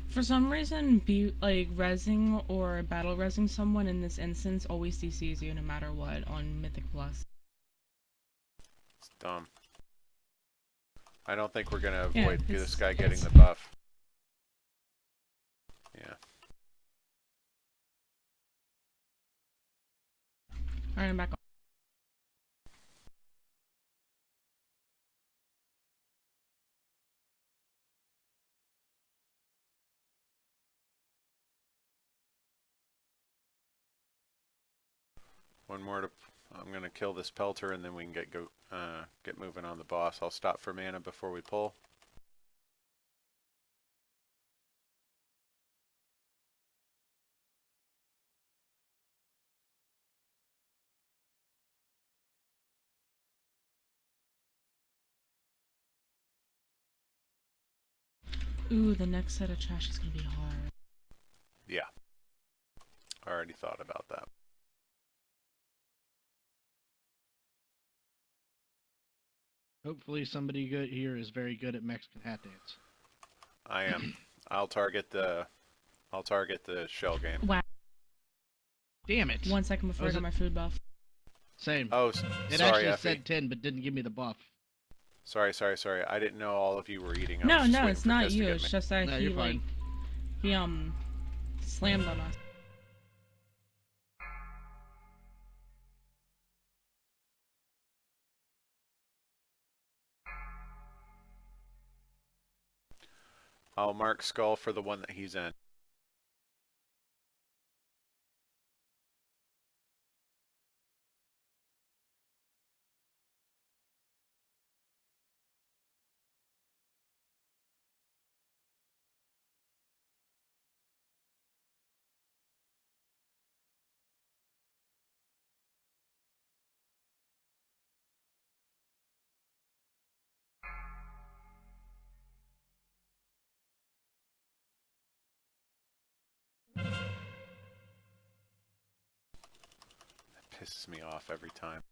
For some reason, rezzing or battle rezzing someone in this instance always DCs you no matter what on Mythic Plus. It's dumb. I don't think we're gonna Yeah, avoid this guy getting it's- the buff. Yeah. Alright, I'm back on. One more to. I'm gonna kill this pelter and then we can get moving on the boss. I'll stop for mana before we pull. Ooh, the next set of trash is gonna be hard. Yeah. I already thought about that. Hopefully somebody good here is very good at Mexican hat dance. I am. I'll target the shell game. Wow. Damn it. 1 second before I Was got it- my food buff. Same. Oh, It sorry, actually Effie. said 10, but didn't give me the buff. Sorry. I didn't know all of you were eating. I No, was just no, waiting it's for not Kiss to you. get It's me. just that No, he you're fine. he slammed on us. I'll mark Skull for the one that he's in. That pisses me off every time.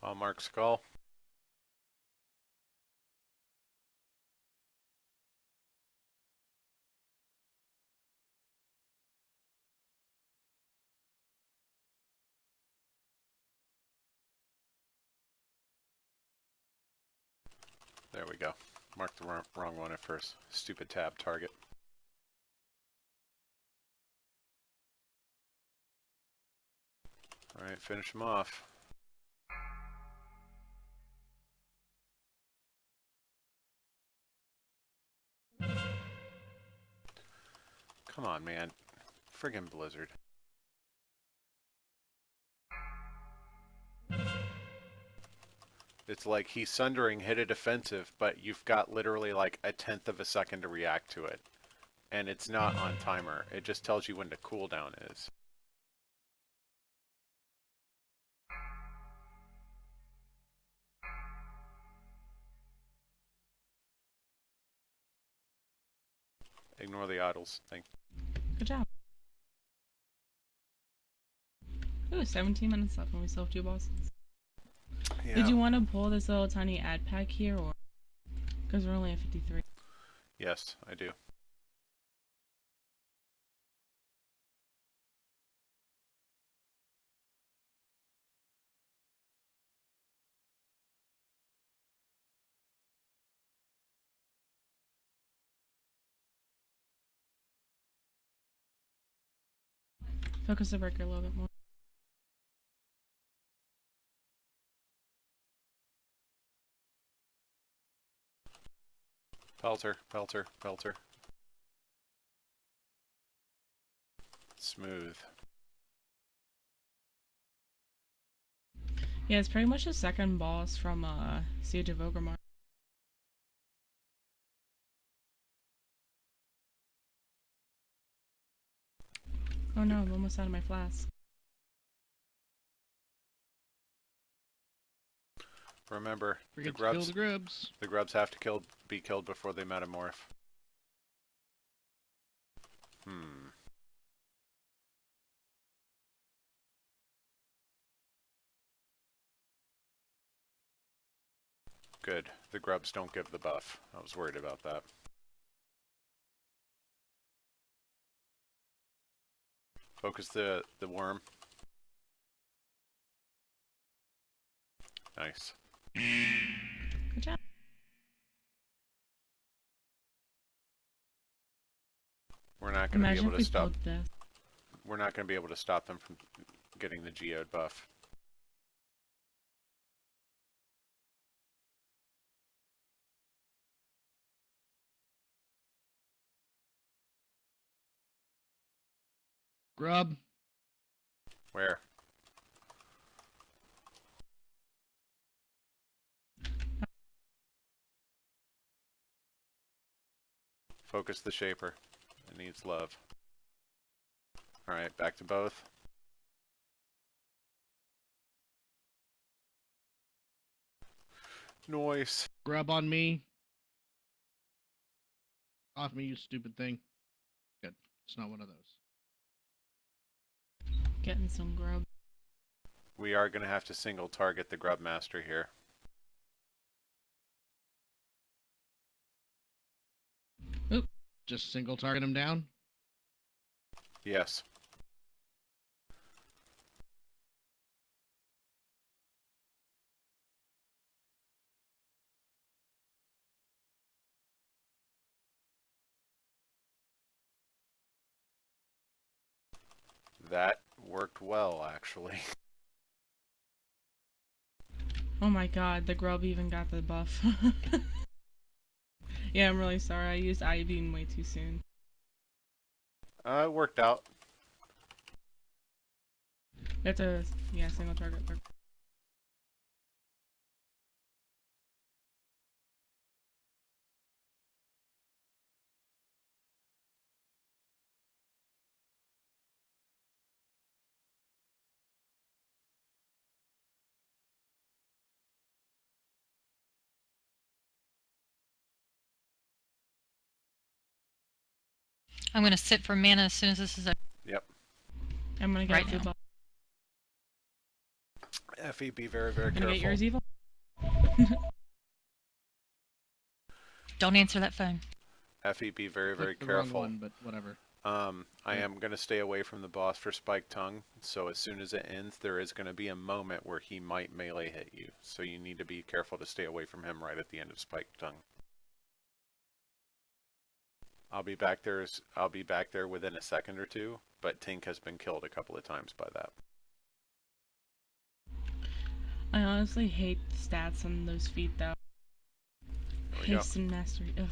I'll mark Skull. There we go. Marked the wrong one at first. Stupid tab target. Alright, finish him off. Come on, man. Friggin' Blizzard. It's like he's sundering, hit a defensive, but you've got literally like 1/10 of a second to react to it. And it's not on timer. It just tells you when the cooldown is. Ignore the idles. Thank you. Good job. Ooh, 17 minutes left and we still have 2 bosses. Yeah. Did you want to pull this little tiny ad pack here, or because we're only at 53? Yes, I do. Focus the breaker a little bit more. Pelter, pelter, pelter. Smooth. Yeah, it's pretty much the second boss from Siege of Orgrimmar. Oh no, I'm almost out of my flask. Remember, Forget to kill the the grubs have to be killed before they metamorph. Good. The grubs don't give the buff. I was worried about that. Focus the worm. Nice. Good job. We're not going to be Imagine able if to we stop. pulled this. We're not going to be able to stop them from getting the geode buff. Grub. Where? Focus the shaper. It needs love. Alright, back to both. Noise. Grub on me. Off me, you stupid thing. Good. It's not one of those. Getting some grub. We are going to have to single target the grub master here. Oop. Just single target him down? Yes. That worked well, actually. Oh my god, the grub even got the buff. Yeah, I'm really sorry. I used I-beam way too soon. It worked out. You have to, yeah, single target. I'm going to sit for mana as soon as this is over. Yep. I'm gonna get Right the now. buff. Effie, be very, very Gonna get careful. yours, Evil? Don't answer that phone. Effie, be very, very Clicked the wrong careful. one, but whatever. I Yeah. am going to stay away from the boss for Spike Tongue, so as soon as it ends, there is going to be a moment where he might melee hit you, so you need to be careful to stay away from him right at the end of Spike Tongue. I'll be back there within a second or two, but Tink has been killed a couple of times by that. I honestly hate the stats on those feet though. There we go. Haste and mastery. Ugh.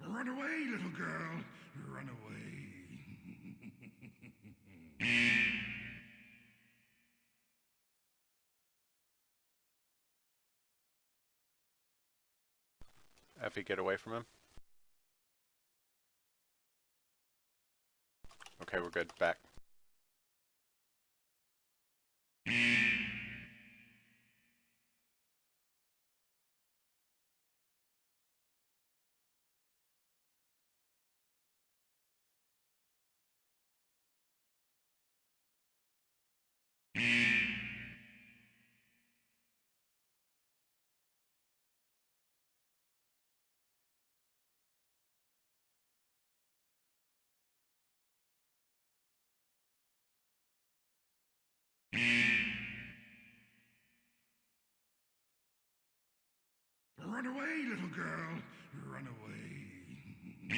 Run away, little girl. Run away. Effie, get away from him. Okay, we're good. Back. Run away, little girl. Run away.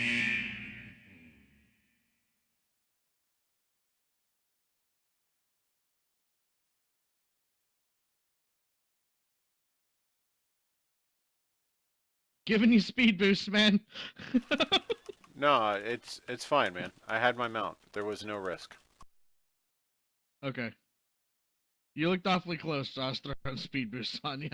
Giving you speed boosts, man. No, it's fine, man. I had my mount. There was no risk. Okay. You looked awfully close, so I was throwing speed boosts on you.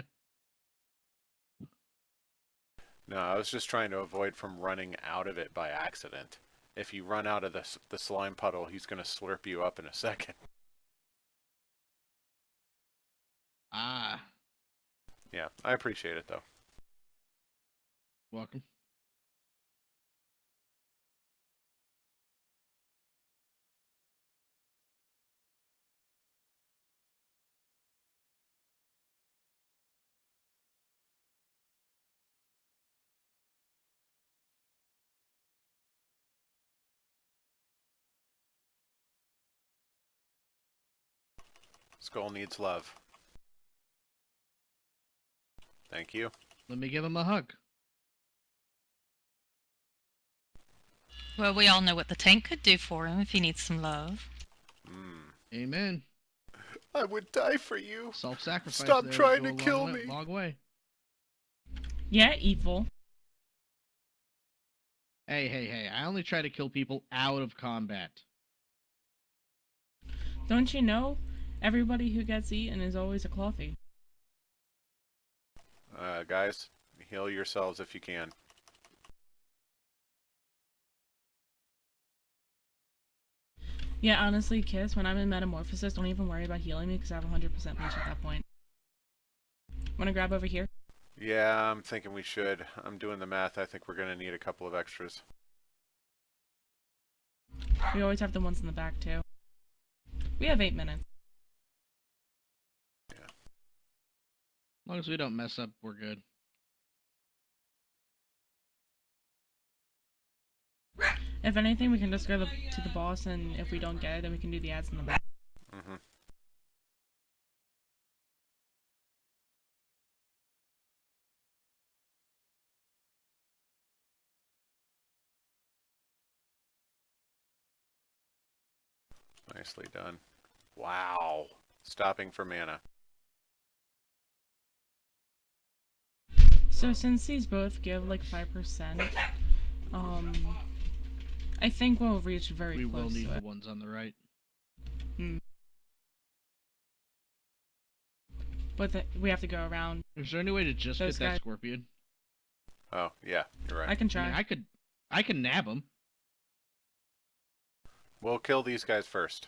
No, I was just trying to avoid from running out of it by accident. If you run out of the slime puddle, he's going to slurp you up in a second. Ah, Yeah, I appreciate it, though. welcome. Skull needs love. Thank you. Let me give him a hug. Well, we all know what the tank could do for him if he needs some love. Amen. I would die for you. Self-sacrifice. Stop there trying go to a kill long me. Long way. Yeah, evil. Hey. I only try to kill people out of combat. Don't you know? Everybody who gets eaten is always a clothy. Guys, heal yourselves if you can. Yeah, honestly, Kiss, when I'm in Metamorphosis, don't even worry about healing me because I have 100% leech at that point. Wanna grab over here? Yeah, I'm thinking we should. I'm doing the math. I think we're going to need a couple of extras. We always have the ones in the back, too. We have 8 minutes. Yeah. As long as we don't mess up, we're good. If anything, we can just go to the boss, and if we don't get it, then we can do the ads in the back. Mm-hmm. Nicely done. Wow. Stopping for mana. So since these both give like 5%, I think we'll reach very We close will need to the it. ones on the right. But we have to go around. Is there any way to just Those get that guys- scorpion? Oh, yeah, you're right. I can I try. mean, I can nab him. We'll kill these guys first.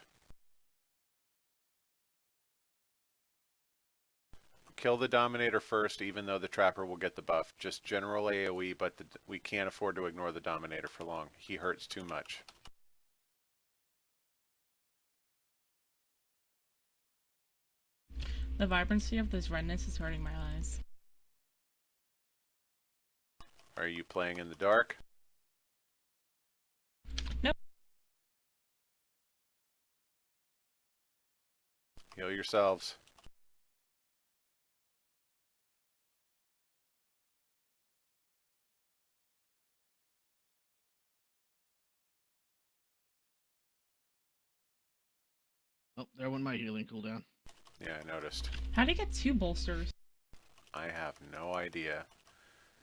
Kill the Dominator first, even though the Trapper will get the buff. Just general AoE, but we can't afford to ignore the Dominator for long. He hurts too much. The vibrancy of this redness is hurting my eyes. Are you playing in the dark? Nope. Heal yourselves. Oh, there went my healing cooldown. Yeah, I noticed. How do you get 2 bolsters? I have no idea.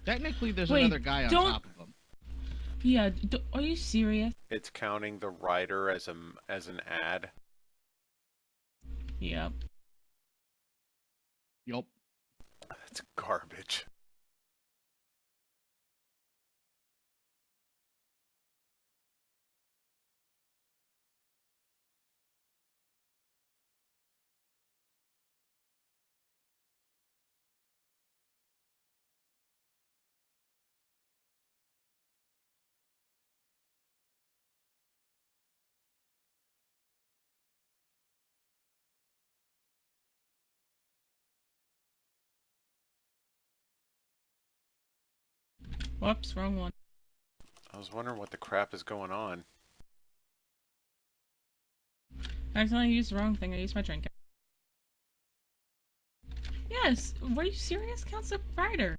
Technically, there's Wait, another guy on don't- top of him. Yeah, are you serious? It's counting the rider as an ad. Yep. Yup. That's garbage. Whoops, wrong one. I was wondering what the crap is going on. I accidentally used the wrong thing. I used my trinket. Yes, were you serious? Count the rider.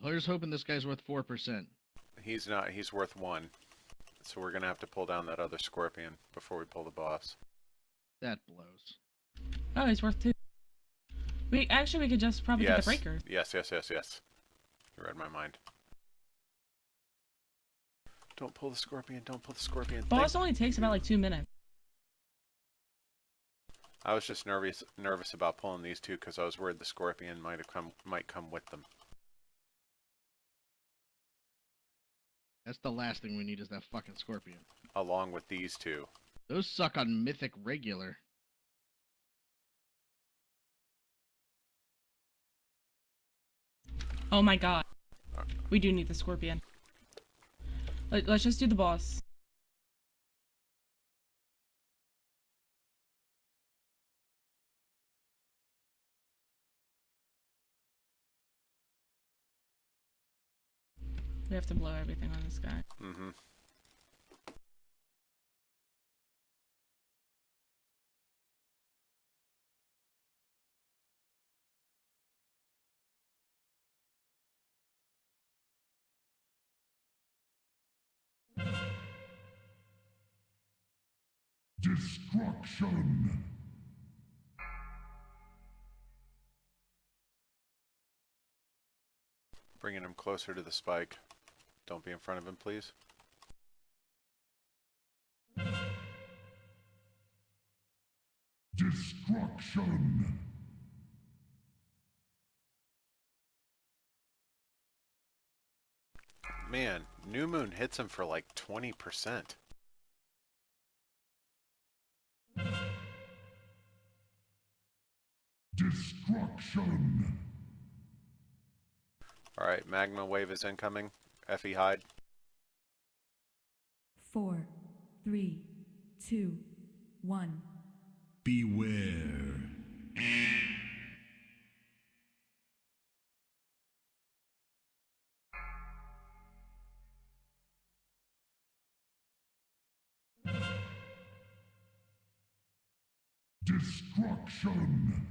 Well, here's hoping this guy's worth 4%. He's not. He's worth 1. So we're gonna have to pull down that other Scorpion before we pull the boss. That blows. Oh, he's worth 2. We could just probably get the breaker. Yes. You read my mind. Don't pull the Scorpion. Don't pull the Scorpion. Boss only takes about like 2 minutes. I was just nervous about pulling these two because I was worried the Scorpion might come with them. That's the last thing we need is that fucking scorpion. Along with these two. Those suck on mythic regular. Oh my god. We do need the scorpion. Let's just do the boss. We have to blow everything on this guy. Mm-hmm. Destruction. Bringing him closer to the spike. Don't be in front of him, please. Destruction. Man, New Moon hits him for like 20%. Destruction. Alright, Magma Wave is incoming. Effie, hide. 4, 3, 2, 1. Beware. Destruction.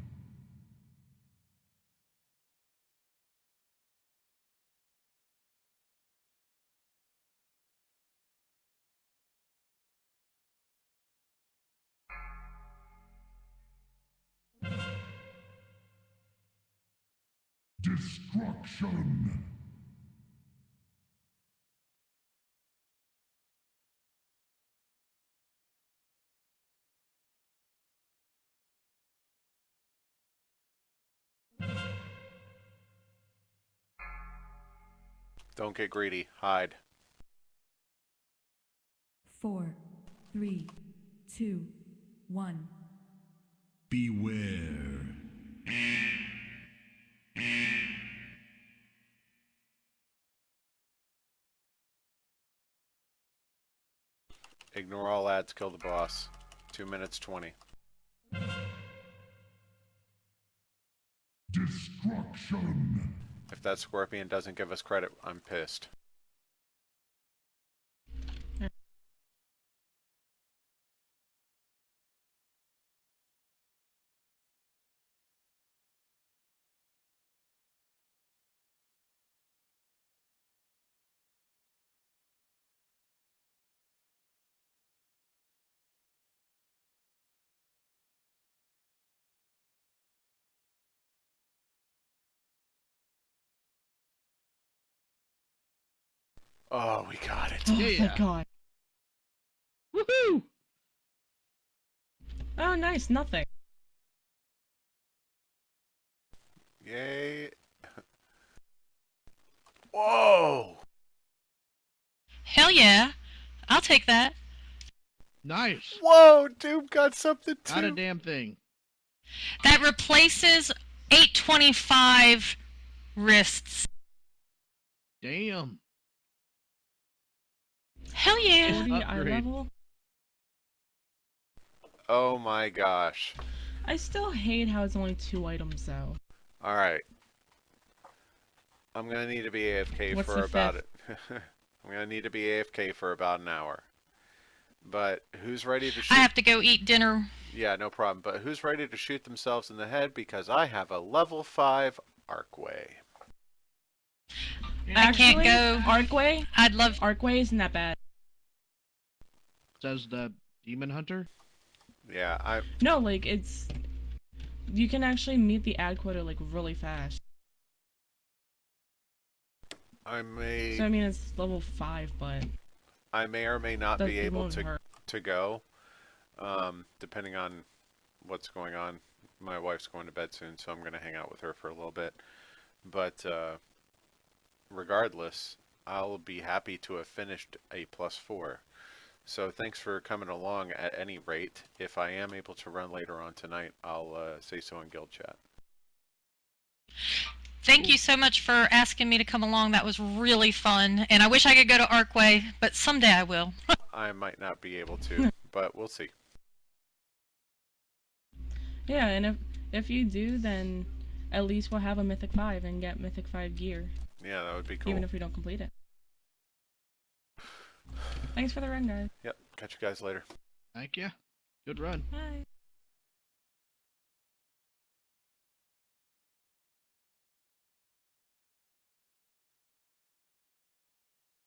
Destruction. Don't get greedy. Hide. 4, 3, 2, 1. Beware. Ignore all ads. Kill the boss. 2 minutes 20. Destruction. If that scorpion doesn't give us credit, I'm pissed. Oh, we got it. Oh, Yeah. thank God. Woohoo! Oh, nice. Nothing. Yay. Whoa! Hell yeah. I'll take that. Nice. Whoa, Doom got something too. Not a damn thing. That replaces 825 wrists. Damn. Hell yeah. 40 eye upgrade. level. Oh my gosh. I still hate how it's only 2 items though. Alright. I'm gonna need to be AFK What's for the about it. I'm gonna need to be AFK for about an hour. But who's ready to shoot? I have to go eat dinner. Yeah, no problem. But who's ready to shoot themselves in the head? Because I have a level 5 Arcway. I can't go. Arcway? I'd love. Arcway isn't that bad. Says the demon hunter. Yeah, No, like, it's... You can actually meet the ad quota, like, really fast. I may So, I mean, it's level 5, but... I may or may not be it able won't hurt. to go, depending on what's going on. My wife's going to bed soon, so I'm going to hang out with her for a little bit. But regardless, I'll be happy to have finished a +4. So thanks for coming along at any rate. If I am able to run later on tonight, I'll say so in guild chat. Thank you so much for asking me to come along. That was really fun. And I wish I could go to Arcway, but someday I will. I might not be able to, but we'll see. Yeah, and if you do, then at least we'll have a Mythic 5 and get Mythic 5 gear. Yeah, that would be cool. Even if we don't complete it. Thanks for the run, guys. Yep, catch you guys later. Thank you. Good run. Bye.